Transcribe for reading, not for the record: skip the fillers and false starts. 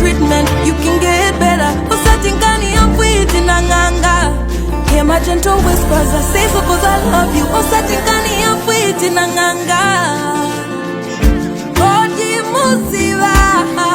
treatment, you can get better. Usatingani amfiti na nganga. Hear my gentle whispers, I say for cause I love you. Usatingani amfiti na nganga. Oji musiba.